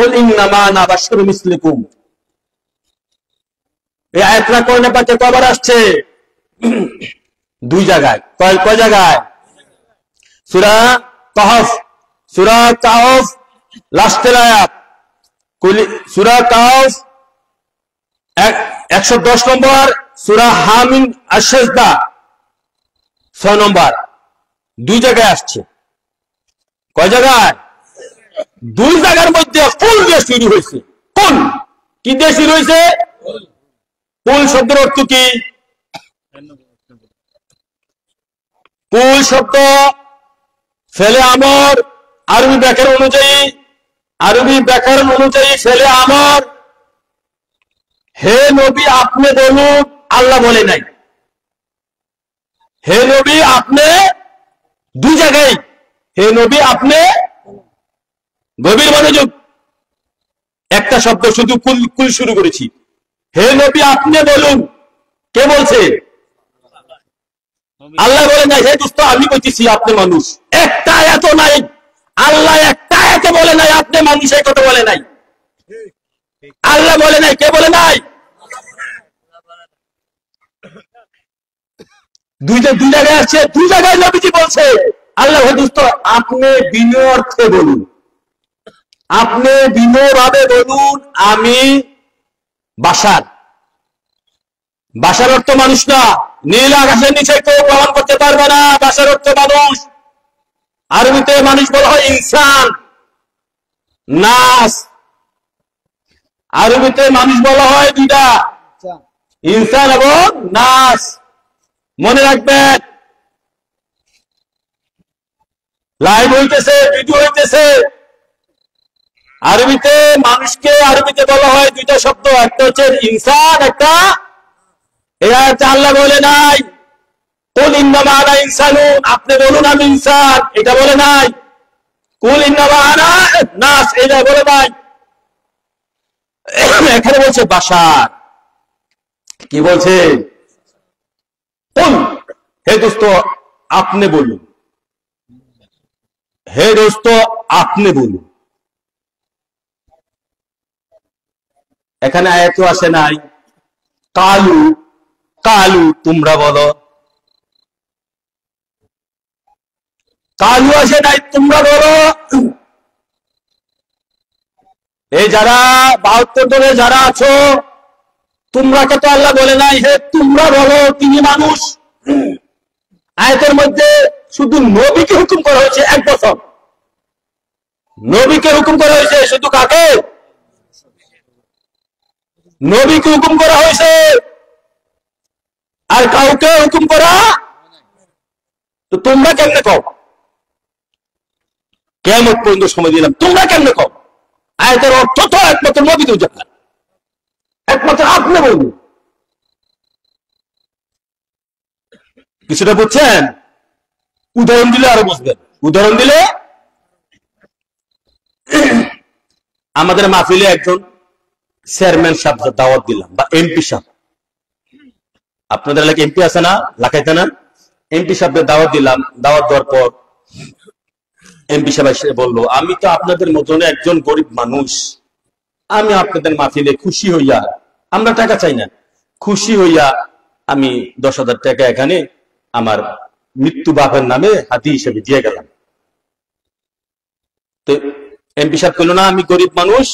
কুল ইন্নামা আনা বাশারুম মিসলুকুম। এই আয়াতটা কোরআনে পাকে কয়বার আসছে? দুই জায়গায়। কয় জায়গায়? সূরা কাহফ, সূরা কাহফ লাস্টের আয়াত, সূরা কাহফ 110 নম্বর, সূরা হামিম আশ-সাজদা 6 নম্বর। দুই জায়গায় আসছে। কয় জায়গায়? দুই জায়গার মধ্যে কুল দিয়ে শুরু হয়েছে। কুল কি দিয়ে শুরু হয়েছে? কুল শব্দের অর্থ কি? কুল শব্দ ফেলে আমর, আরবি ব্যাকরণ অনুযায়ী ফেলে আমর। হে নবী আপনি বলুন, আল্লাহ বলে নাই। হে নবী আপনি, দুই জায়গায় হে নবী আপনি, গভীর মনোযোগ। একটা শব্দ শুধু কুল শুরু করেছি। হে নবী আপনি বলুন, কে বলছে? আল্লাহ বলে নাই। হে দোস্ত আমি বলতেছি আপনি মানুষ। একটা আয়াত নাই, আল্লাহ একটা আয়াতে বলে নাই আপনি মানুষ, এই কথা বলে নাই। আল্লাহ বলে নাই। কে বলে নাই? দুই জায়গায় আছে, দুই জায়গায় নবীজি বলছে। আল্লাহ হে দোস্ত আপনি বিনয় অর্থে বলুন, আপনি বিনয় ভাবে বলুন আমি বাশার। বাশার অর্থ মানুষ না। নীল আকাশের নিচে কেউ প্রমাণ করতে পারবে না বাশার অর্থ মানুষ। আরবিতে মানুষ বলা হয় ইনসান, নাস। আরবিতে মানুষ বলা হয় দুইটা, ইনসান এবং নাস। মনে রাখবেন, লাইভ হইতেছে, ভিডিও হইতেছে। আরবিতে মানুষকে আরবিতে বলা হয় দুইটা শব্দ, একটা হচ্ছে ইনসান, একটা আল্লাহ বলে নাই কুল ইন্নামা আনা ইনসানুন, আপনি বলুন আমি ইনসান, এটা বলে নাই। কুল ইন্নামা আনা নাস, এটা বলে নাই। এখানে বলছে বাশার। কি বলছে? কুল, হে দোস্ত আপনি বলুন, হে দোস্ত আপনি বলুন। এখানে আয়াত আসে নাই কালু, কালু তোমরা বলো। কালু আসে নাই তোমরা বলো। এই যারা 72 দলে যারা আছো, তোমরাকে তো আল্লাহ বলে নাই হে তোমরা বলো তিনি মানুষ। আয়াতের মধ্যে শুধু নবীকে হুকুম করা হয়েছে 1 বছর। নবীকে হুকুম করা হয়েছে শুধু কাকে? নবীকে হুকুম করা হয়েছে, আর কাউকে হুকুম করা। তো তোমরা কেমনে কও? কিয়ামত পর্যন্ত সময় দিলাম, তোমরা কেমনে কও? আয়াতের অর্থ তো একমাত্র নবী তো জানেন, একমাত্র আপনি বলুন। কিছুটা বুঝছেন? উদাহরণ দিলে আরো বুঝবেন। উদাহরণ দিলে, আমাদের মাহফিলে একজন চেয়ারম্যান সাহেব দাওয়াত দিলাম, বা এমপি সাহেব। আপনাদের এলাকায় এমপি আছে না, লাগাইতে না? এমপি সাহেবদের দাওয়াত দিলাম। দাওয়াত দেওয়ার পর এমপি সাহেব এসে বললো, আমি তো আপনাদের মতন একজন গরিব মানুষ, আমি আপনাদের মাহফিলে খুশি হইয়া, আমরা টাকা চাই না, খুশি হইয়া আমি 10,000 টাকা এখানে আমার মৃত্যু বাপের নামে হাতি হিসেবে দিয়ে গেলাম। তো এমপি সাহেব বললো, না আমি গরিব মানুষ,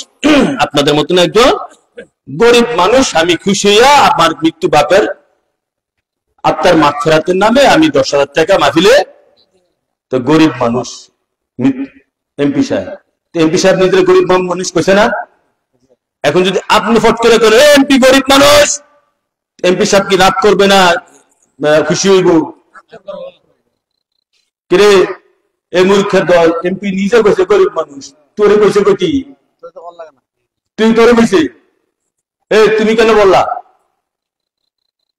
আপনাদের মতন একজন গরিব মানুষ, আমি খুশি হইয়া আমার মৃত্যু বাপের আত্মার মাগফিরাতের নামে আমি 10,000 টাকা মাহফিলে। তো গরিব মানুষ এমপি সাহেব, এমপি সাহেব নিজের গরিব মানুষ কইছে না? এখন যদি আপনি ফট করে করেন এমপি গরিব মানুষ, এমপি সাহেব কি রাগ করবে না, খুশি হইব? কিরে এই মূর্খের দল, এমপি নিজে কইছে গরিব মানুষ, তোরে কইছে কই? তুই তোরে কইছে, তুমি কেন বললা?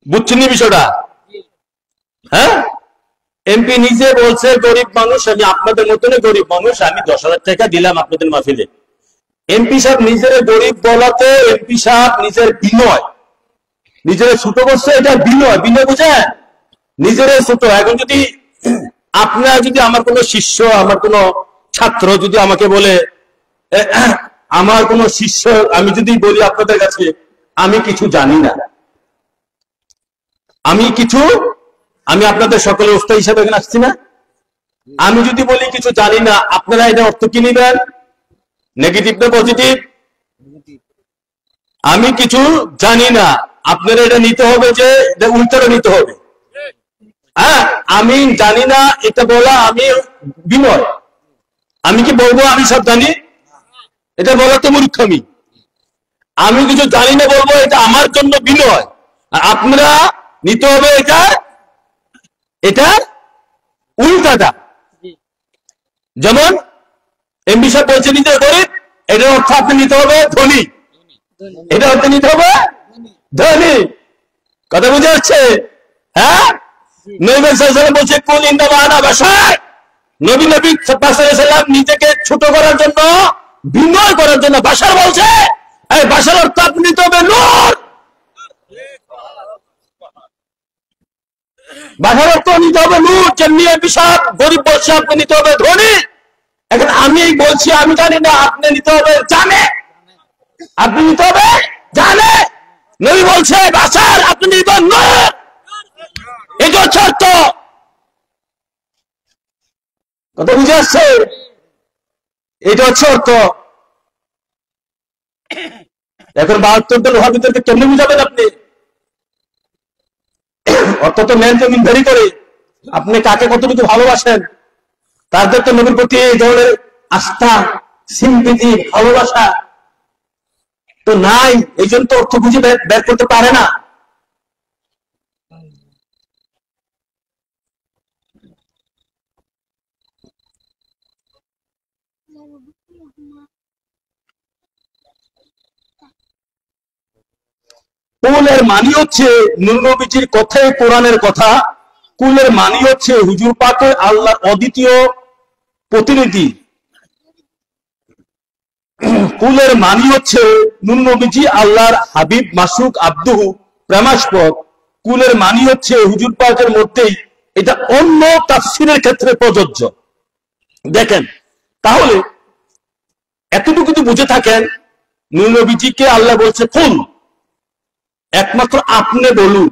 বুঝছেন বিষয়টা? হ্যাঁ, এমপি নিজে বলছে গরিব মানুষ, আমি আপনাদের মতন গরিব মানুষ, আমি 10,000 টাকা দিলাম আপনাদের মাহফিলে। এমপি সাহেব নিজের গরিব বলাতে এমপি সাহেব নিজের বিনয়, নিজের ছোট করছে, এটা বিনয়। বিনয় বুঝেন? নিজের ছোট। এখন যদি আপনারা, যদি আমার কোনো শিষ্য, আমার কোনো ছাত্র যদি আমাকে বলে আমার কোন শিষ্য, আমি যদি বলি আপনাদের কাছে আমি কিছু জানি না, আমি আপনাদের সকলে উস্তাদ হিসেবে এখানে আসছি না, আমি যদি বলি কিছু জানি না, আপনারা এটা অর্থ কি নিবেন? নেগেটিভ না পজিটিভ? আমি কিছু জানি না, আপনারা এটা নিতে হবে যে উল্টাটা নিতে হবে। হ্যাঁ, আমি জানি না এটা বলা আমি বিনয়। আমি কি বলবো আমি সব জানি? এটা বলা তো মূর্খামি। আমি কিছু জানি না বলবো এটা আমার জন্য বিনয়। আর আপনারা নিতে হবে এটা উল্টাটা। যেমন এমপি সাহেব বলছে নিতে গরিব, এটার অর্থ আপনি নিতে হবে ধনী, এটা অর্থ নিতে হবে ধনী। কথা বুঝে যাচ্ছে? হ্যাঁ, নবী সাল্লাল্লাহু বলছে কুল ইন্নামা আনা বাশার। নবী সাল্লাল্লাহু আলাইহি সাল্লাম নিজেকে ছোট করার জন্য, বিনয় করার জন্য বাশার বলছে। এই বাশার অর্থ আপনি নিতে হবে নূর, বাশার অর্থ নিতে হবে নূর। যেমনি এমপি সাহেব গরিব বলছে আপনি নিতে হবে ধনী। এখন আমি বলছি আমি জানি না, আপনি নিতে হবে জানে, আপনি নিতে হবে জানে। নবী বলছে বাশার আপনি নিতে হবে নূর, এটা হচ্ছে অর্থ। কথা বুঝে আসছে? এটা হচ্ছে অর্থ। এখন 72 দল ওয়াহাবিদেরকে কেমনে বুঝাবেন আপনি? অর্থ তো মেন জমিন ভেরি করে আপনি কাকে কতটুকু ভালোবাসেন, তাদের তো নবীর প্রতি এই ধরনের আস্থা, সিম্পিতি, ভালোবাসা তো নাই। এই জন্য তো অর্থ বুঝে বের করতে পারে না। কুলের মানি হচ্ছে নূর নবীজির কথাই কোরআনের কথা। কুলের মানি হচ্ছে হুজুর পাকের আল্লাহর অদ্বিতীয় প্রতিনিধি। কুলের মানি হচ্ছে নূর নবীজি আল্লাহর হাবিব, মাসুক, আব্দুহু, প্রেমাস্পদ। কুলের মানি হচ্ছে হুজুর পাকের মধ্যেই। এটা অন্য তাফসীরের ক্ষেত্রে প্রযোজ্য। দেখেন, তাহলে এতটুকু যদি বুঝে থাকেন, নূর নবীজিকে আল্লাহ বলছে কুল, একমাত্র আপনি বলুন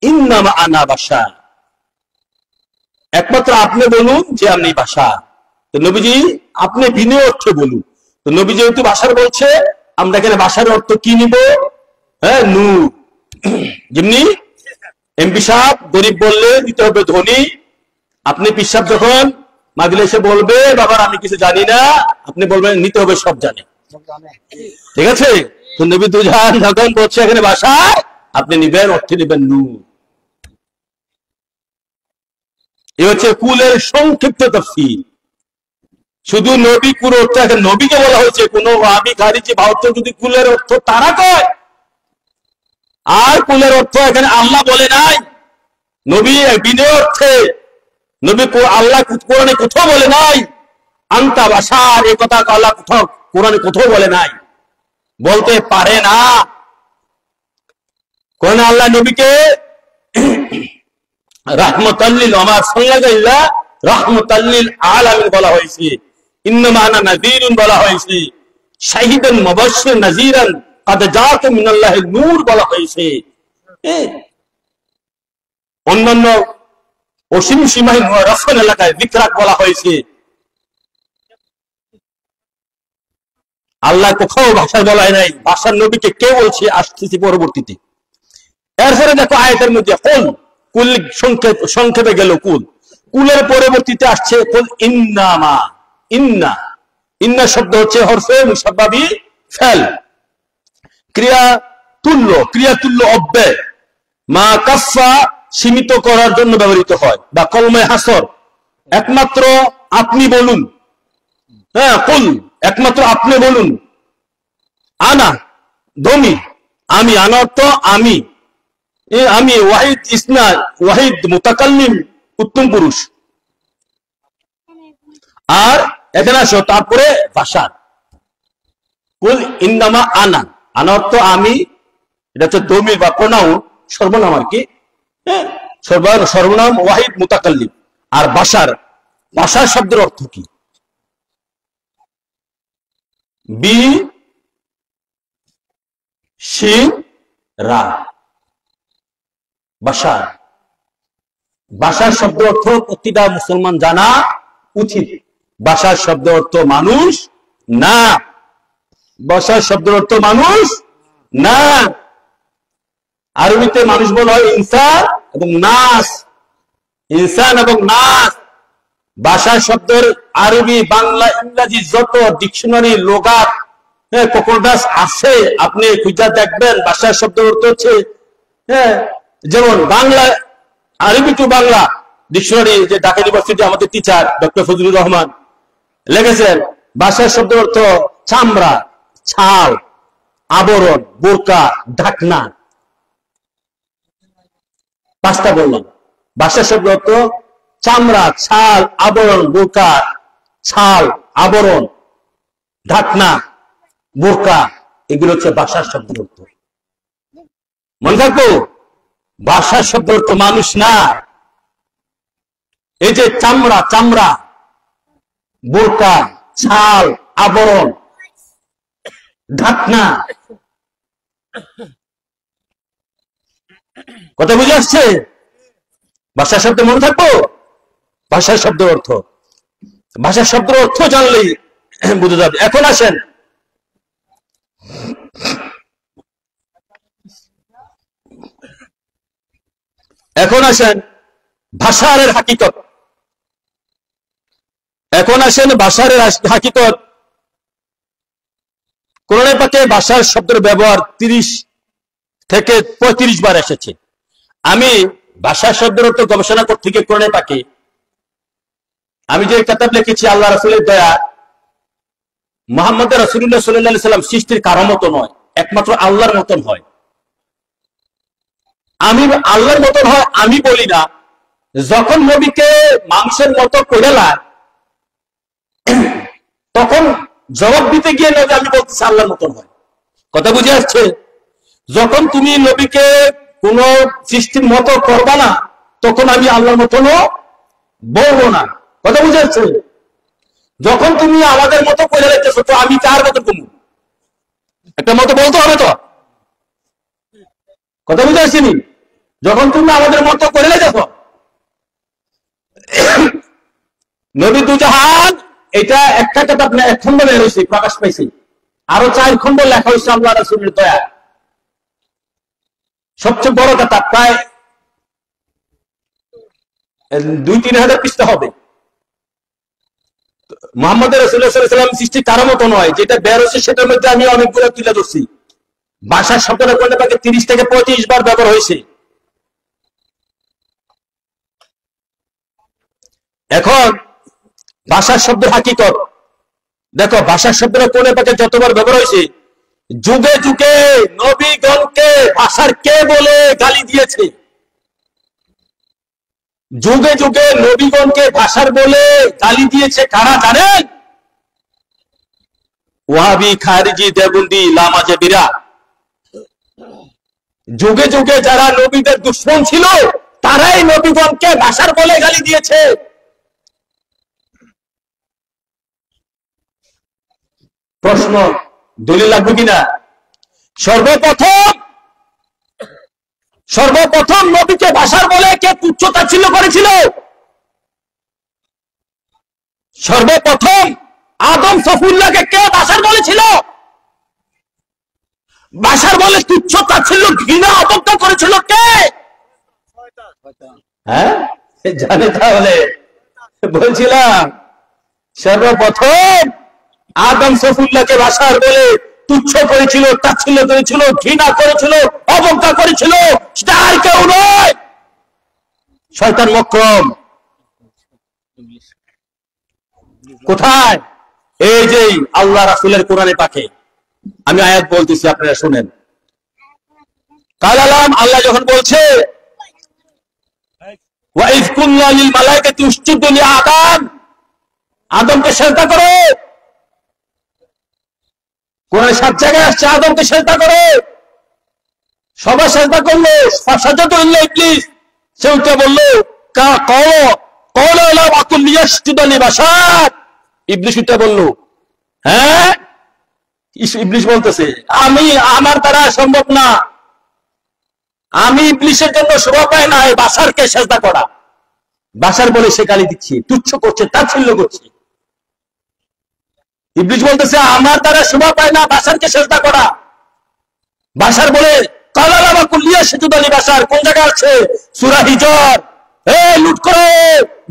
ইন্নামা আনা বাশার, একমাত্র আপনি বলুন যে আমি বাশার। তো নবীজি আপনি বিনয় অর্থে বলুন। তো নবী যেহেতু বাশার বলছে, আমরা এখানে বাশার অর্থ কি নিব? হ্যাঁ, নূর। যেমনি এমপি সাহেব গরিব বললে দিতে হবে ধনী। আপনি পিসাব যখন মাগলে এসে বলবে বাবার আমি কিছু জানি না, আপনি বলবেন নিতে হবে সব জানি। ঠিক আছে? তো নবী দুজান যখন বলছে এখানে বাশার, আপনি নিবেন অর্থে নিবেন নূর। এ হচ্ছে কুলের সংক্ষিপ্ত তাফসীর। শুধু নবী পুরো অর্থ এখানে নবীকে বলা হয়েছে। কোন ওয়াহাবি খারিজি ভারত যদি কুলের অর্থ তারা কয়, আর কুলের অর্থ এখানে আল্লাহ বলে নাই। নবী বিনয় অর্থে, নবী আল্লাহ কোরআনে কোথাও বলে নাই আনতা বাশার, এই কথা আল্লাহ কোথাও কোরআনে কোথাও বলে নাই, বলতে পারে না। কোন আল্লাহ নবীকে রাহমাতাল লিল আমার সাল্লাল্লাহু রাহমাতাল লিল আলামিন বলা হয়েছে, ইন্নামা আনা নাযীরুন বলা হয়েছে, শাহিদান মুবাশশিরান নাযীরান কাদ জাআকুম মিনাল্লাহি নূর বলা হয়েছে। অন্যান্য অসীম সীমাহীন রসন এলাকায় বিকরাত বলা হয়েছে। আল্লাহ কোথাও ভাষায় বলায় নাই। ভাষার নবীকে কে বলছে আসতেছি পরবর্তীতে। এরপরে দেখো আয়াতের মধ্যে কুল, কুল সংক্ষেপে গেল কুল, কুলের পরবর্তীতে আসছে কুল ইন্নামা। ইন্না, ইন্না শব্দ হচ্ছে হরফে মুসাব্বাবি ফেল, ক্রিয়া তুল্য অব্যয়, মা কাফা সীমিত করার জন্য ব্যবহৃত হয়, বা কলমে হাসর, একমাত্র আপনি বলুন। হ্যাঁ, কুল একমাত্র আপনি বলুন। আনা দমি, আমি, আনা অর্থ আমি, আমি ওয়াহিদ ইসনা, ওয়াহিদ মুতাকাল্লিম উত্তম পুরুষ। আর এখানে আসো তারপরে বাশার। কুল ইন্নামা আনা, আনা অর্থ আমি, এটা হচ্ছে দমির বা প্রোনাউন, সর্বনাম আর কি। হ্যাঁ, সর্বনাম ওয়াহিদ মুতাকাল্লিম। আর বাশার, বাশার শব্দের অর্থ কি? বি শিন রা, বাশার। বাশার শব্দ অর্থ প্রতিটা মুসলমান জানা উচিত। বাশার শব্দ অর্থ মানুষ না। বাশার শব্দ অর্থ মানুষ না। আরবিতে মানুষ বলা হয় ইনসান এবং নাস। ইনসান এবং নাস। বাশার শব্দের আরবি, বাংলা, ইংরেজি যত ডিকশনারি, লোগাত, ককর্ডাস আছে, আপনি খুঁজে দেখবেন। বাশার শব্দ অর্থ হচ্ছে, যেমন বাংলা, আরবি টু বাংলা ডিকশনারি, যে ঢাকা ইউনিভার্সিটি আমাদের টিচার ডক্টর ফজলুর রহমান লিখেছেন, বাশার শব্দ অর্থ চামড়া, ছাল, আবরণ, বোরকা, ঢাকনা। 5টা বললাম। বাশার শব্দ অর্থ চামড়া, ছাল, আবরণ, বোরকা, ছাল, আবরণ, ঢাকনা, বোরকা, এগুলো হচ্ছে বাশার শব্দ অর্থ। মনে থাকবো, বাশার শব্দ অর্থ মানুষ না। এই যে চামড়া, চামড়া, বোরকা, ছাল, আবরণ, ঢাকনা, কথা বুঝে আসছে? ভাষার শব্দ মনে থাকবো। ভাষার শব্দ অর্থ, ভাষার শব্দ অর্থ জানলেই বুঝে যাবে। এখন আসেন, এখন আসেন ভাষার হাকিকত। এখন আসেন ভাষার হাকিকত। কোরআনে পাকে ভাষার শব্দের ব্যবহার 30 থেকে 35 বার এসেছে। আমি ভাষার শব্দের অর্থ গবেষণা করতে গিয়ে কোরআনে পাকে আমি যে কিতাব লিখেছি, আল্লাহ রাসূলের দয়া, মুহাম্মদ রাসূলুল্লাহ সাল্লাল্লাহু আলাইহি সাল্লাম সৃষ্টির কারো মতন নয়, একমাত্র আল্লাহর মতন হয়। আমি আল্লাহর মতন হয় আমি বলি না। যখন নবীকে মানুষের মতো করে তখন জবাব দিতে গিয়ে নবী আমি বলতেছি আল্লাহর মতন হয়। কথা বুঝে আসছে? যখন তুমি নবীকে কোন সৃষ্টির মতো করবা না, তখন আমি আল্লাহর মতনও বলবো না। কথা বুঝে আসছে? যখন তুমি আমাদের মতো করে রেখেছো, তো আমি কার মতো তুমি একটা মতো বলতে হবে তো। কথা বুঝে আসছিনি? যখন তুমি আমাদের মতো করে রেখেছো, নবী দুজাহান, এটা একটা কিতাব না, 1 খন্ড বের হয়েছে, প্রকাশ পাইছে। আরো 4 খন্ড লেখা হয়েছে আল্লাহ রাসূলের দয়া। সবচেয়ে বড় কিতাব, প্রায় 2-3 হাজার পৃষ্ঠা হবে। মুহাম্মদ রাসূলুল্লাহ সাল্লাল্লাহু আলাইহি ওয়াসাল্লাম সৃষ্টি কারো মতো নয়। যেটা বের হয়েছে সেটার মধ্যে আমি অনেকগুলো তুলে ধরছি। ভাষার শব্দটা কোরআনে পাকে 30 থেকে 35 বার ব্যবহার হয়েছে। এখন ভাষার শব্দের হাকিকত দেখো। ভাষার শব্দটা কোরআনে পাকে যতবার ব্যবহার হয়েছে, যুগে যুগে নবীগণকে ভাষার কে বলে গালি দিয়েছে। যুগে যুগে নবীগণকে ভাষার বলে গালি দিয়েছে কারা জানেন? ওয়াহাবি, খারিজি, দেওবন্দি, লামাজেবিরা। যুগে যুগে যারা নবীদের দুশমন ছিল, তারাই নবীগণকে ভাষার বলে গালি দিয়েছে। প্রশ্ন, দলিল লাগবে কিনা? সর্বপ্রথম নবীকে ভাষার বলে কে তুচ্ছ-তাচ্ছিল্য করেছিল? সর্বপ্রথম আদম সফুল্লাহকে কে ভাষার বলেছিল? ভাষার বলে তুচ্ছ-তাচ্ছিল্য, ঘৃণা, অবজ্ঞা করেছিল কে? হ্যাঁ, জানে? তাহলে বলছিলাম, সর্বপ্রথম আদম সফুল্লাহকে ভাষার বলে তুচ্ছ করেছিল, তাচ্ছিল্য করেছিল, ঘৃণা করেছিল, অবজ্ঞা করেছিল, সেটা আর কেউ নয়, শয়তান মক্রম। কোথায়? এই যে আল্লাহ রাসূলের কোরআনে পাকে আমি আয়াত বলতেছি, আপনারা শুনেন। কালালাম, আল্লাহ যখন বলছে ওয়াইজ কুল্লা লিল মালাইকাতি উসজুদু লিআদম, আদমকে সিজদা করো। কোরআনে 7 জায়গায় আসছে আদমকে সিজদা করো। সবাই সিজদা করলো, ফাসাদাতু ইল্লা ইবলিস। সে উঠে বলল ক্বালা লা আকুল লিয়াসজুদা লিবাশার। ইবলিস উঠে বলল, হ্যাঁ ইবলিশ বলতেছে আমার দ্বারা সম্ভব না, আমি ইবলিশের জন্য শোভা পাই না এই বাশারকে সেজদা করা। বাশার বলে সে গালি দিচ্ছে, তুচ্ছ করছে, তাচ্ছিল্য করছে। ইবলিশ বলতেছে আমার দ্বারা শোভা পায় না বাশারকে সেজদা করা। বাশার বলে কালালামা কুল্লিয়া সেজুদ আলী বাশার কোন জায়গায় আছে? সূরা হিজর। লুট করো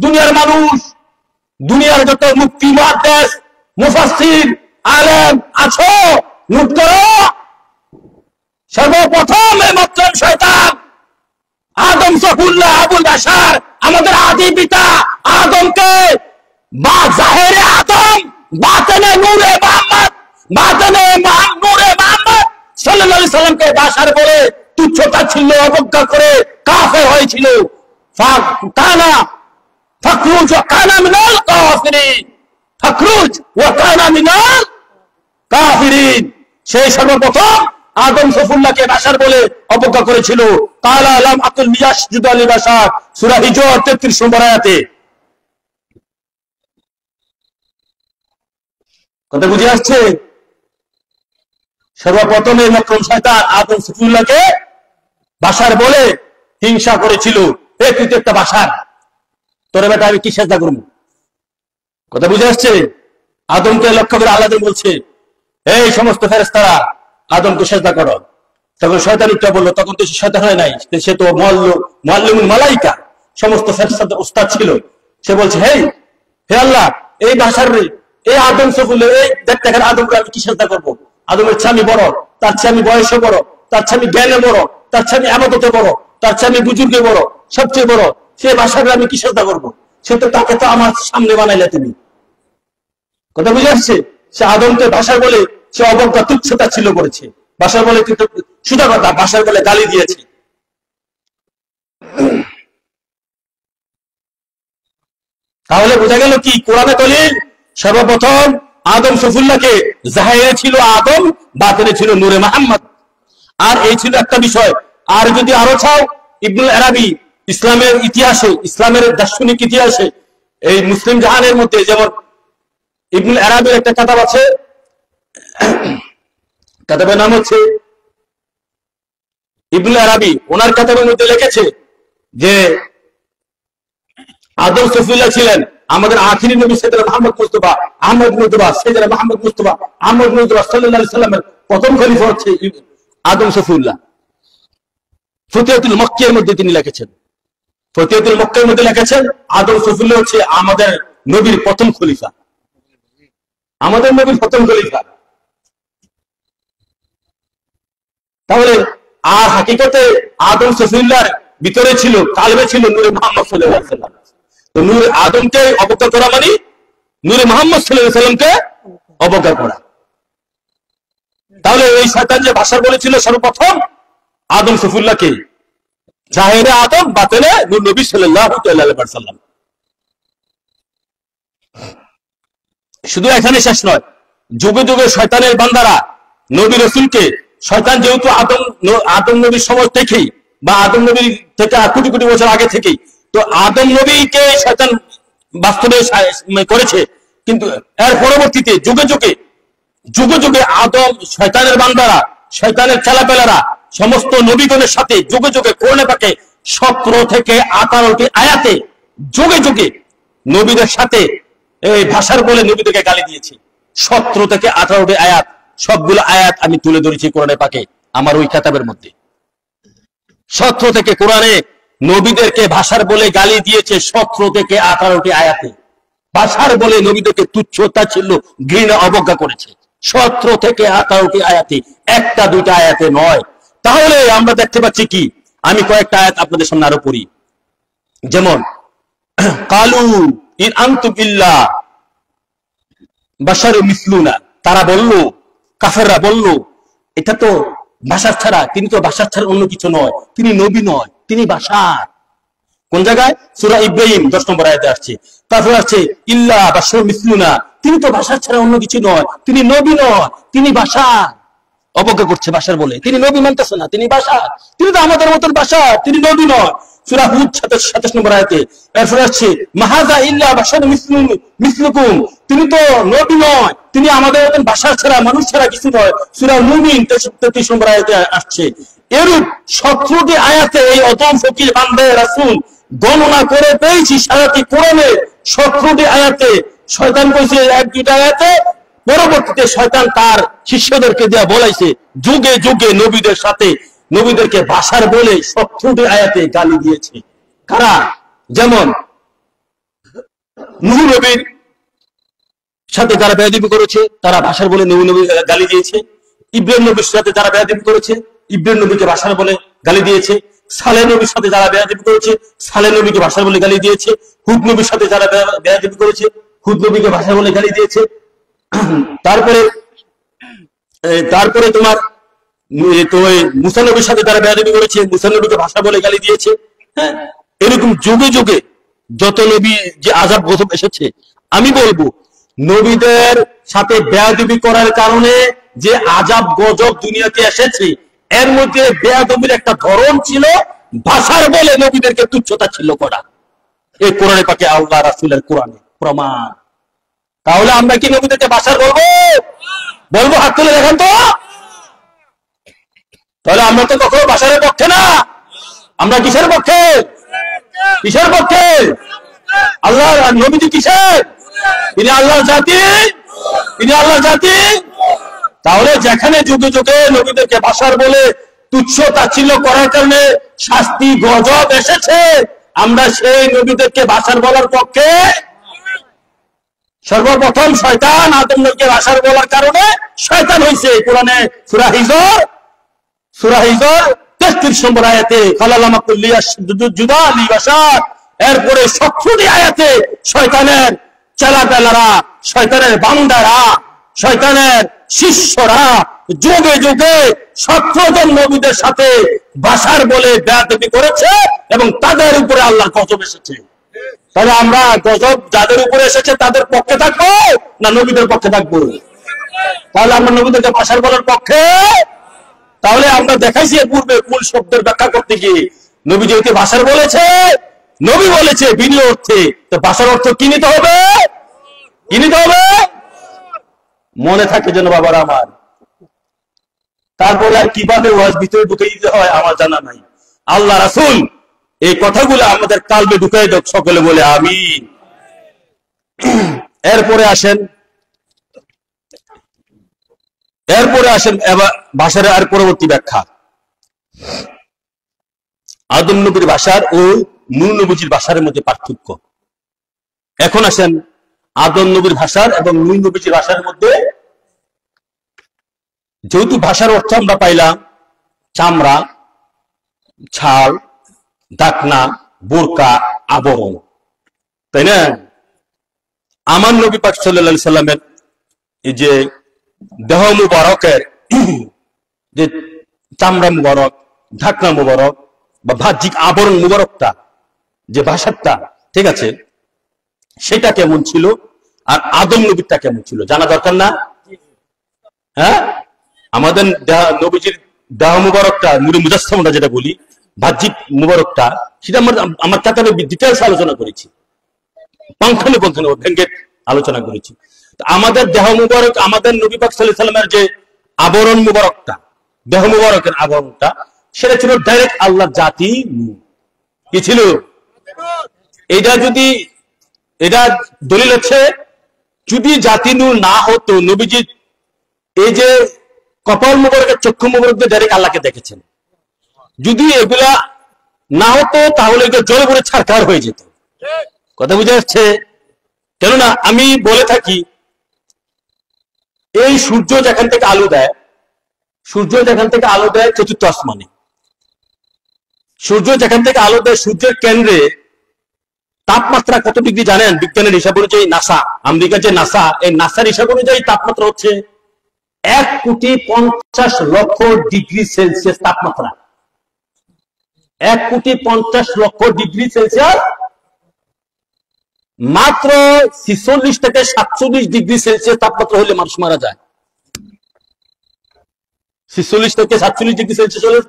দুনিয়ার মানুষ, দুনিয়ার যত মুফতি মুহাদ্দিস মুফাসসির আলেম আছো, লুট করো। সর্বপ্রথম এই মতলব শয়তান আদম সফুল্লাহ আবুল বাশার, আমাদের আদি পিতা আদমকে বা জাহেরে আদম বাতেনে নূরে মুহাম্মদ, বাতেনে নূরে মুহাম্মদ সাল্লাল্লাহু আলাইহি সাল্লামকে বাশার বলে তুচ্ছ তাচ্ছিল্য অবজ্ঞা করে কাফের হয়েছিল। কানা ফাখরুজ ওয়া কানা মিনাল কাফিরিন, ফাখরুজ ওয়া কানা মিনাল কাফিরিন। সেই সর্বপ্রথম আদম সফুল্লাহকে বাশার বলে অবজ্ঞা করেছিল। কালা লাম আকুল লিয়াসজুদ আলী বাশার, সূরা হিজর 33 নম্বর আয়াতে। কথা বুঝে আসছে? সর্বপ্রথম এই মক্রম শয়তান আদম সফুল্লাহকে বাশার বলে হিংসা করেছিল। তুই তো একটা বাশার, তোর বেটা আমি কি সেজদা করবো? কথা বুঝে আসছে? আদমকে লক্ষ্য করে আল্লাহ বলছে এই সমস্ত ফেরেশতারা আদমকে সেজদা করো। তখন শয়তান উঠে বললো, তখন তো শয়তান হয় নাই, সে তো মুআল্লিমুল মালাইকা, সমস্ত ফেরেশতাদের উস্তাদ ছিল। সে বলছে হে আল্লাহ, এই বাশার রে, এই আদম সফুল্লাহ, এই দেখেন আদমকে আমি কি সেজদা করবো? আদমের চেয়ে আমি বড়, তার চেয়ে আমি বয়সে বড়, তার চেয়ে আমি জ্ঞানে বড়, তার চেয়ে আমি ইবাদতে বড়, তার চেয়ে আমি বুজুর্গে বড়, সবচেয়ে বড়। সে বাশারে আমি কি সেজদা করবো? সে তো তাকে তো আমার সামনে বানাইলে তুমি। কথা বুঝে আসছে? সে আদমকে বাশার বলে সে অবজ্ঞা তুচ্ছতা ছিল করেছে। বাশার বলে কিন্তু সোজা কথা, বাশার বলে গালি দিয়েছে। তাহলে বোঝা গেল কি কোরআনে দলিল? সর্বপ্রথম আদম সফুল্লাহকে জাহেরে ছিল আদম, বাতিনে ছিল নূরে মুহাম্মদ। আর এই ছিল একটা বিষয়। আর যদি আরো চাও, ইবনুল আরাবী ইসলামের ইতিহাসে, ইসলামের দার্শনিক ইতিহাসে, এই মুসলিম জাহানের মধ্যে যেমন ইবনুল আরাবীর একটা কিতাব আছে, কিতাবের নাম হচ্ছে ইবনুল আরাবী। ওনার কিতাবের মধ্যে লিখেছে যে আদম সফিউল্লাহ ছিলেন আমাদের আখিরি নবী সাইয়েদনা মুহাম্মদ মুস্তাফা সাইয়েদনা মুহাম্মদ মুস্তাফা সাল্লাল্লাহু আলাইহি সাল্লামের প্রথম খলিফা হচ্ছে আদম সফিউল্লাহ। ফতিহাতুল মক্কিয়ার মধ্যে তিনি লিখেছেন, ফতিহাতুল মক্কিয়ার মধ্যে লিখেছেন আদম সফিউল্লাহ হচ্ছে আমাদের নবীর প্রথম খলিফা, আমাদের নবীর প্রথম খলিফা। তাহলে আর হাকিকতে আদম সফিউল্লাহর ভিতরে ছিল, কালবে ছিল নূরে মুহাম্মদ সাল্লাল্লাহু আলাইহি সাল্লাম। তো নূরে আদমকে অবজ্ঞা করা মানে নূরে মুহাম্মদ সাল্লাল্লাহু আলাইহি সাল্লামকে অবজ্ঞা করা। তাহলে এই শয়তান যে বাশার বলেছিল সর্বপ্রথম আদম সফিউল্লাহকে, জাহেরে আদম বাতিনে নূর নবী সাল্লাল্লাহু আলাইহি ওয়াসাল্লাম। শুধু এখানে শেষ নয়, যুগে যুগে শয়তানের বান্দারা নবী রাসূলকে, শয়তান যেহেতু আদম নবীর সময় থেকেই বা আদম নবীর থেকে কোটি কোটি বছর আগে থেকেই, তো আদম নবীকে শয়তান বাস্তবে করেছে। কিন্তু এর পরবর্তীতে যুগে যুগে আদম শয়তানের বান্দারা, শয়তানের ছেলেপেলেরা সমস্ত নবীগণের সাথে যুগে যুগে কোরআনে পাকে 17 থেকে 18টি আয়াতে যুগে যুগে নবীদের সাথে এই ভাষার বলে নবীদেরকে গালি দিয়েছে। 17 থেকে 18টি আয়াত, সবগুলো আয়াত আমি তুলে ধরেছি কোরআনে পাকে আমার ওই কিতাবের মধ্যে। 17 থেকে কোরআনে নবীদেরকে ভাষার বলে গালি দিয়েছে 17 থেকে 18টি আয়াতে। ভাষার বলে নবীদেরকে তুচ্ছতা ছিল, ঘৃণা অবজ্ঞা করেছে 17 থেকে 18টি আয়াতে, একটা দুইটা আয়াতে নয়। তাহলে আমরা দেখতে পাচ্ছি কি, আমি কয়েকটা আয়াত আপনাদের সামনে আরো পড়ি। যেমন কালু ইন আনতুম ইল্লা বাশারুম মিসলুনা, তারা বলল, কাফেররা বলল এটা তো বাশার ছাড়া, তিনি তো বাশার ছাড়া অন্য কিছু নয়, তিনি নবী নয়, তিনি বাশার। কোন জায়গায়? সূরা ইব্রাহিম 10 নম্বর আয়াতে আসছে। তারপর আসছে ইল্লা বাশারুম মিসলুনা, তিনি তো বাশার ছাড়া অন্য কিছু নয়, তিনি নবী নয়, তিনি বাশার। অবজ্ঞা করছে বাশার বলে। তিনি নবী মানতেছে না, তিনি বাশার, তিনি তো আমাদের মতন বাশার, তিনি নবী নয়। সূরা হুদ 27 নম্বর আয়াতে এরপর আসছে মাহাজা ইল্লা বাশারুম মিসলুকুম, তিনি তো নবী নয়, তিনি আমাদের মতন বাশার ছাড়া, মানুষ ছাড়া কিছু নয়। সূরা মুমিন 33 নম্বর আয়াতে আসছে। এরূপ 17টি আয়াতে এই অদম ফকির বান্দে রাসূল গণনা করে পেয়েছি সারাটি কোরআনে 17টি আয়াতে শয়তান কইছে এক দুইটা আয়াতে, পরবর্তীতে শয়তান তার শিষ্যদেরকে দেয়া বলাইছে যুগে যুগে নবীদের সাথে, নবীদেরকে বাশার বলে 17টি আয়াতে গালি দিয়েছে। কারা? যেমন নূহ নবীর সাথে যারা বেয়াদবি করেছে তারা বাশার বলে নূহ নবী গালি দিয়েছে। ইব্রাহিম নবীর সাথে যারা বেয়াদবি করেছে ইব্রাহিম নবীকে বাশার বলে গালি দিয়েছে। সালেহ নবীর সাথে যারা বেয়াদবি করেছে সালেহ নবীকে বাশার বলে গালি দিয়েছে। হুদ নবীর সাথে যারা বেয়াদবি করেছে হুদ নবীকে বাশার বলে গালি দিয়েছে। তারপরে তোমার মুসা নবীর সাথে যারা বেয়াদবি করেছে মুসা নবীকে ভাষা বলে গালি দিয়েছে। হ্যাঁ, এরকম যুগে যুগে যত নবী যে আযাব গজব এসেছে, আমি বলবো নবীদের সাথে বেয়াদবি করার কারণে যে আযাব গজব দুনিয়াতে এসেছে, এর মধ্যে বেয়াদবির একটা ধরন ছিল, ভাষার বলে নবীদেরকে তুচ্ছতা ছিল করা। এই কোরআনে পাকে আল্লাহ রাসূলের কোরআনে প্রমাণ। তাহলে আমরা কি নবীদেরকে ভাষার বলবো? বলবো? হাত তুলে দেখেন তো। তাহলে আমরা তো কখনো ভাষার পক্ষে না, আমরা কিসের পক্ষে? কিসের পক্ষে? আল্লাহ নবীজি কিসের? তিনি আল্লাহর জাতি, তিনি আল্লাহর জাতি। তাহলে যেখানে যুগে যুগে নবীদেরকে ভাষার বলে তুচ্ছ তাচ্ছিল্য করার কারণে শাস্তি গজব এসেছে, আমরা সেই নবীদেরকে ভাষার বলার পক্ষে। সর্বপ্রথম শয়তান আদম নবীকে ভাষার বলার কারণে শয়তান হয়েছে। কোরআনে সূরা হিজর 33 নম্বর আয়াতে এরপরে 17টি আয়াতে শয়তানের চেলাপেলারা, শয়তানের বান্দারা, শয়তানের শিষ্যরা যুগে যুগে 17 জন নবীদের সাথে ভাষার বলে বেয়াদবি করেছে এবং তাদের উপরে আল্লাহর গজব এসেছে। তাহলে আমরা গজব যাদের উপরে এসেছে তাদের পক্ষে থাকবো না নবীদের পক্ষে থাকবো? তাহলে আমরা নবীদেরকে ভাষার বলার পক্ষে। তাহলে আমরা দেখাইছি এর পূর্বে মূল শব্দের ব্যাখ্যা করতে গিয়ে নবী যেহেতু ভাষার বলেছে, নবী বলেছে বিনীয় অর্থে, তো ভাষার অর্থ কি নিতে হবে? কি নিতে হবে? মনে থাকে যেন বাবারা আমার। তারপরে আর কিভাবে ওয়াজ ভিতরে ঢুকে দিতে হয় আমার জানা নাই। আল্লাহ রাসূল এই কথাগুলো আমাদের কালবে ঢুকাই দেখ, সকলে বলে আমিন। এরপরে আসেন এবার ভাষার আর পরবর্তী ব্যাখ্যা। আদম নবীর ভাষার ও নূহ নবীর ভাষার মধ্যে পার্থক্য। এখন আসেন আদম নবীর ভাষার এবং নূহ নবীর ভাষার মধ্যে। যেহেতু ভাষার অর্থ আমরা পাইলাম চামড়া, ছাল, ঢাকনা, বোরকা, আবরণ, তাই না? আমার নবী পাক সাল্লাল্লাহু আলাইহি সাল্লামের এই যে দেহ মুবারকের যে চামড়া মুবারক, ঢাকনা মুবারক বা বাহ্যিক আবরণ মুবারকটা, যে ভাষাটা, ঠিক আছে, সেটা কেমন ছিল আর আদম নবীরটা কেমন ছিল জানা দরকার না? হ্যাঁ, আমাদের নবীজির দেহ মুবারকটা, নূরে মুজাসসামটা যেটা বলি, বাহ্যিক মুবারকটা, সেটা আমার কাতারে ডিটেইলস আলোচনা করেছি, পুঙ্খানুপুঙ্খানু ভেঙে আলোচনা করেছি। আমাদের দেহ মুবারক, আমাদের নবী পাক সাল্লাল্লাহু আলাইহি সাল্লামের যে আবরণ মুবারকটা, দেহ মুবারকের আবরণটা, সেটা ছিল ডাইরেক্ট আল্লাহর জাতি নূর। কি ছিল এটা দলিল হচ্ছে, যদি জাতি নূর না হতো, নবীজি এই যে কপাল মুবারকের চক্ষু মুবারক দিয়ে ডাইরেক্ট আল্লাহকে দেখেছেন, যদি এগুলা না হতো তাহলে এটা জলে পড়ে ছারখার হয়ে যেত। কথা বুঝে যাচ্ছে? কেননা আমি বলে থাকি, এই সূর্য যেখান থেকে আলো দেয়, চতুর্থ আসমানে। সূর্য যেখান থেকে আলো দেয়, সূর্যের কেন্দ্রে তাপমাত্রা কত ডিগ্রি জানেন? বিজ্ঞানের হিসাব অনুযায়ী নাসা, আমেরিকার যে নাসা, এই নাসার হিসাব অনুযায়ী তাপমাত্রা হচ্ছে 1,50,00,000 ডিগ্রি সেলসিয়াস তাপমাত্রা। 1,50,00,000 ডিগ্রি সেলসিয়াস। মাত্র 46 থেকে 47 ডিগ্রি সেলসিয়াস তাপমাত্রা হলে মানুষ মারা যায়। 46 থেকে 47 ডিগ্রি সেলসিয়াস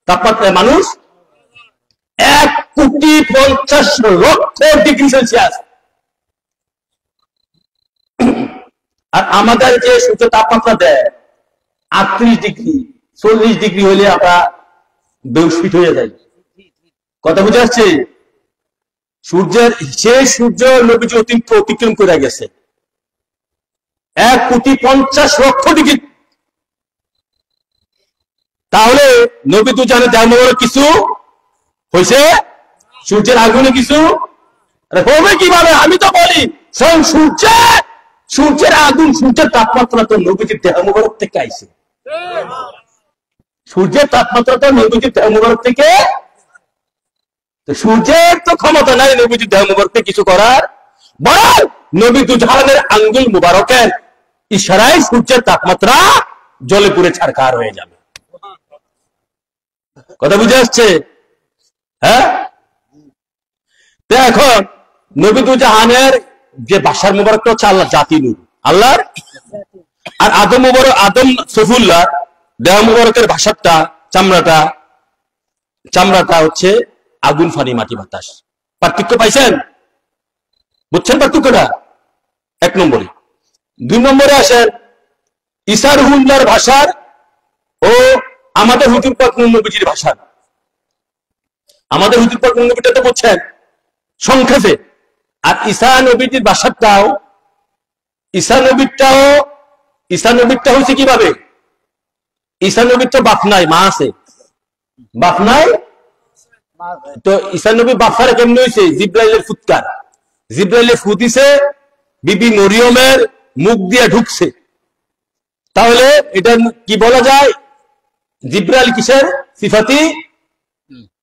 তাপমাত্রায় মানুষ 1,50,00,000 ডিগ্রি সেলসিয়াস। আর আমাদের যে সূর্য তাপমাত্রা দেয় 38 ডিগ্রি 40 ডিগ্রি হলে আমরা বেউসপিট হয়ে যাই। কথা বুঝে আসছে? সূর্যের সেই সূর্য নবীজি অতিক্রম করে গেছে 1,50,00,000 ডিগ্রি। তাহলে নবী তো জানে দেহ মোবারক কিছু হয়েছে, সূর্যের আগুনে কিছু হবে কিভাবে? আমি তো বলি স্বয়ং সূর্যের আগুন, সূর্যের তাপমাত্রা তো নবীজির দেহ মোবারক থেকে আইছে। সূর্যের তাপমাত্রা তো নবীজির দেহ মোবারক থেকে, তো সূর্যের তো ক্ষমতা নাই নবীজির দেহ মোবারক থেকে কিছু করার, বরং নবী দুজাহানের আঙ্গুল মুবারকের ইশারায় সূর্যের তাপমাত্রা জলে পুড়ে ছারখার হয়ে যাবে। কথা বুঝে আসছে? হ্যাঁ, তো এখন নবী দুজাহানের যে বাসার মুবারকটা হচ্ছে আল্লাহ জাতি নূর, আল্লাহর। আর আদম মুবারক, আদম সফুল্লাহ দেহ মুবারকের ভাষাটা চামড়াটা হচ্ছে আগুন, ফানি, মাটি, বাতাস। পার্থক্য পাইছেন? বুঝছেন পার্থক্যটা? 1 নম্বরে। 2 নম্বরে আসেন ঈসা রুহুল্লাহর ভাষার ও আমাদের হুজুর পাক নবীজির ভাষার। আমাদের হুজুর পাক নবীটা তো বুঝছেন সংক্ষেপে, আর ঈসা নবীজির ভাষাটাও, ঈসা নবীরটা হচ্ছে কিভাবে? ঈসা নবীর তো বাপ নাই, মা আছে। বাপ নাই তো ঈসা নবী বাফারে কেমন হয়েছে? জিব্রাইলের ফুৎকার, জিব্রাইলের ফুৎ দিছে, বিবি মরিয়মের মুখ দিয়ে ঢুকছে। তাহলে এটা কি বলা যায়? জিব্রাইল কিসের সিফাতি?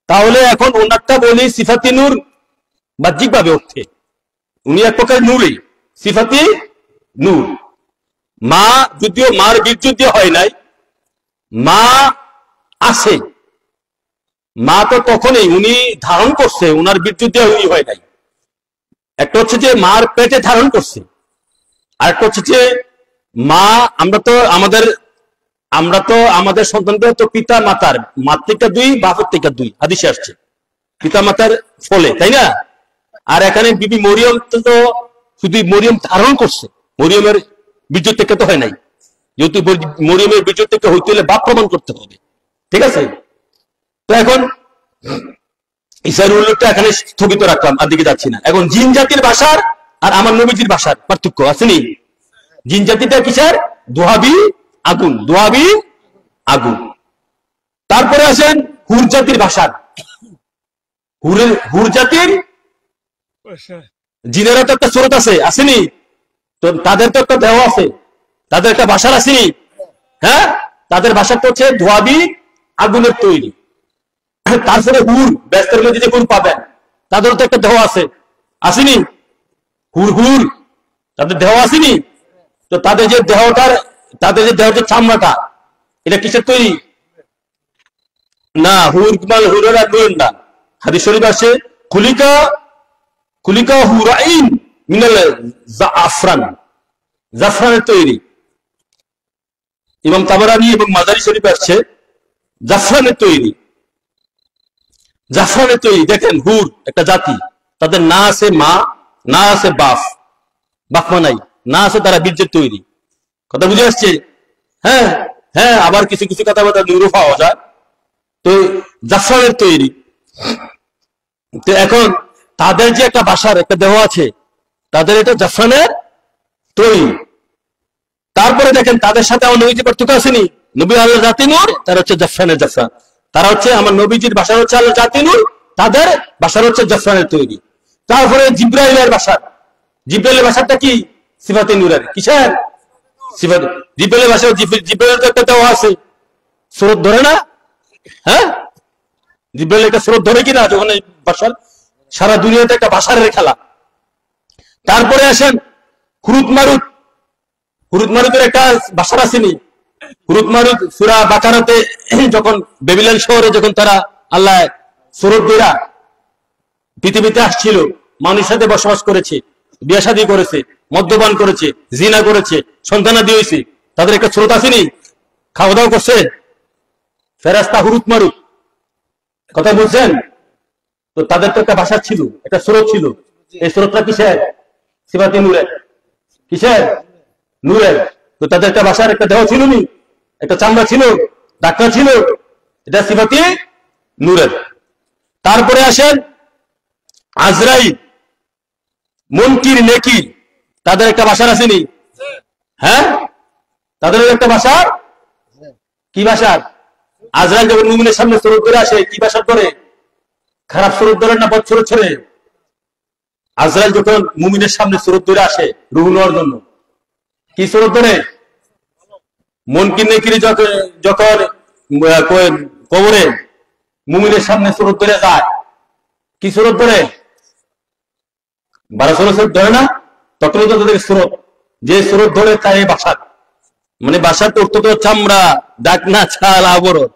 তাহলে এখন ওনারটা বলি সিফাতি নূর বাহ্যিক ভাবে অর্থে উনি এক প্রকার নূরই, সিফাতি নূর। মা যদিও মার বীর্য দিয়ে হয় নাই, মা আছে, মা তো তখনই উনি ধারণ করছে, উনার বীর্য দিয়ে উনি হয় নাই। একটা হচ্ছে যে মার পেটে ধারণ করছে, আর একটা হচ্ছে যে মা, আমরা তো আমাদের সন্তানদের তো পিতা মাতার, মার থেকে 2, বাপের থেকে 2 হাদিসে আসছে, পিতা মাতার ফলে, তাই না? আর এখানে বিবি মরিয়ম তো শুধু মরিয়ম ধারণ করছে, মরিয়মের বীর্য থেকে তো হয় নাই। যেহেতু মরিয়মের বীর্য থেকে হইতে হলে বাপ প্রমাণ করতে হবে, ঠিক আছে? তো এখন ঈসার উল্লেখটা এখানে স্থগিত রাখলাম, আর দিকে যাচ্ছি না। এখন জিন জাতির ভাষার আর আমার নবীজির ভাষার পার্থক্য আসেনি? জিন জাতিটা কিসের? দুহাবি আগুন, দুহাবি আগুন। তারপরে আসেন হুর জাতির ভাষার। হুর জাতির জিনেরা তো একটা স্রোত আছে, আসেনি? তো তাদের তো একটা দেহ আছে, তাদের একটা ভাষার আসেনি? হ্যাঁ, তাদের ভাষাটা হচ্ছে ধোয়াবি আগুনের তৈরি। তারপরে হুর, ব্যস্তের মধ্যে যে হুর পাবেন, তাদেরও তো একটা দেহ আছে, আসেনি? হুর তাদের দেহ আসেনি? তো তাদের যে দেহটার চামড়াটা, এটা কিসের তৈরি? না, হুরের আর নুরের না। হাদিস শরীফ আছে খুলিকা হুরাইন মিনাল জাফরানের তৈরি। এবং তাবারানি এবং মাজারি শরীফ আসছে জাফরানের তৈরি। দেখেন, হুর একটা জাতি, তাদের না আছে মা, না আছে বাপ মা নাই, না আছে তারা বীর্যের তৈরি। কথা বুঝে আসছে? হ্যাঁ, আবার কিছু কিছু কথাবার্তা নুরু পাওয়া যায়, তো জাফরানের তৈরি। তো এখন তাদের যে একটা ভাষার একটা দেহ আছে, তাদের এটা জাফরানের তৈরি। তারপরে দেখেন তাদের সাথে আমার নবীজির পার্থক্য আসেনি? নবী আল্লাহ জাতি নূর, তারা হচ্ছে জাফরানের জাফরান। তারা হচ্ছে আমার নবীজির ভাষা হচ্ছে আল্লাহ জাতি নূর, তাদের ভাষা হচ্ছে জাফরানের তৈরি। তারপরে জিব্রাইলের ভাষাটা কি? সিফাতে নূরের। কিসের? সিফাতে। জিব্রাইলের ভাষা, জিব্রাইলের তো একটা দেহ আছে, স্রোত ধরে না? হ্যাঁ, জিব্রাইল একটা স্রোত ধরে কিনা? যখন এই ভাষার সারা দুনিয়াতে একটা ভাষার খেলা। তারপরে আসেন হুরুত মারুতের একটা ভাষার আসেনি? হুরুত মারুত সূরা বাকারাতে যখন বেবিলন শহরে যখন তারা আল্লাহ স্রোত দিয়া পৃথিবীতে আসছিল, মানুষের সাথে বসবাস করেছে, বিয়ে শাদী করেছে, মদ্যপান করেছে, জিনা করেছে, সন্তানাদি হয়েছে, তাদের একটা স্রোত আসেনি? খাওয়া দাওয়া করছে, ফেরেশতা হুরুত মারুত, কথা বলছেন? তো তাদের তো একটা ভাষা ছিল, একটা স্রোত ছিল। এই স্রোতটা কিসের? সিফাতি নূরের। কিসের? নূরের। তো তাদের একটা ভাষার একটা দেহ ছিল নি, একটা চামড়া ছিল, ডাক্তার ছিল, এটা সিফাতি নূরের। তারপরে আসেন আজরাইল, মুনকির নেকির, তাদের একটা ভাষার আসেনি? হ্যাঁ, তাদের একটা ভাষা। কি ভাষার? আজরাইল যখন মুমিনের সামনে স্রোত ধরে আসে, কি ভাষা ধরে? খারাপ স্রোত ধরে না বদ স্রোত ছড়ে? আজরাইল যখন মুমিনের সামনে স্রোত ধরে আসে রূহ নেওয়ার জন্য, কি স্রোত ধরে? মুনকির নেকির যখন কবরে মুমিনের সামনে স্রোত ধরে যায়, কি স্রোত ধরে? 12 স্রোত ধরে না? তখন তো তাদের স্রোত, যে স্রোত ধরে তাই বাসার, মানে বাসার তো অর্থ তো চামড়া, ডাকনা, ছাল, আবরণ।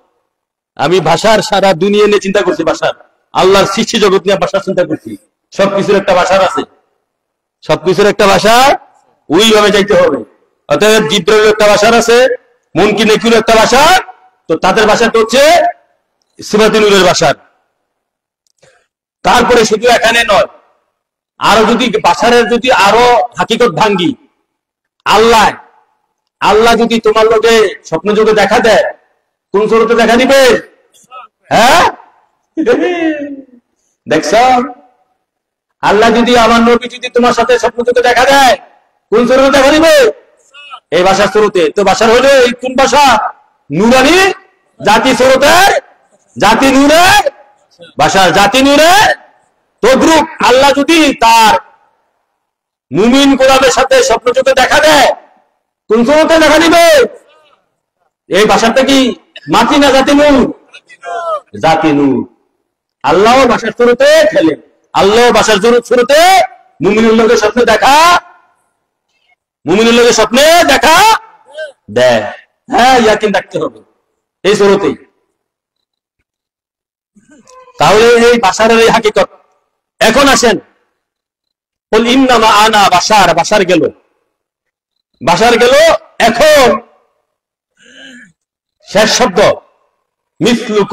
আমি ভাষার সারা দুনিয়া নিয়ে চিন্তা করছি, ভাষার আল্লাহর সৃষ্টি জগৎ নিয়ে ভাষার চিন্তা করছি। সবকিছুর একটা ভাষার আছে, সবকিছুর একটা ভাষা, ওইভাবে যাইতে হবে। অর্থাৎ জিব্রাইলের একটা ভাষার আছে, মুনকির নেকির একটা ভাষা, তো তাদের ভাষাটা হচ্ছে সিফাতি নূরের ভাষার। তারপরে শুধু এখানে নয়, আরো যদি ভাষারের যদি আরো হাকিকত ভাঙ্গি, আল্লাহ আল্লাহ যদি তোমার লোকে স্বপ্ন যুগে দেখা দেয়, কোন স্বরূপে দেখা দিবে? হ্যাঁ, দেখছ? আল্লাহ যদি, আমার নবী যদি তোমার সাথে স্বপ্ন যুগে দেখা দেয়, কোন স্বরূপে দেখা দিবে? এই ভাষার স্বরূপে। তো ভাষার হলো এই কোন ভাষা? নুরানি জাতি স্বরূপের, জাতি নূরের ভাষার, জাতি নূরের তদ্রূপ আল্লাহ যদি তার মুমিন গোলামের সাথে স্বপ্ন যুগে দেখা দেয়, কোন স্বরূপে দেখা দিবে? এই ভাষাটা কি মাটি না জাতি নূর? জাতি নূর। আল্লাহ ভাষার শুরুতে খেলে, আল্লাহ ভাষার শুরুতে মুমিনুল লোকের স্বপ্নে দেখা, মুমিনুল লোকের স্বপ্নে দেখা দেয়। হ্যাঁ, ইয়াকিন রাখতে হবে এই শুরুতেই। তাহলে এই ভাষার এই হাকিকত। এখন আসেন, বল ইন্নামা আনা বাশার, বাশার গেল, বাশার গেল। এখন শেষ শব্দ মিসলুকুম।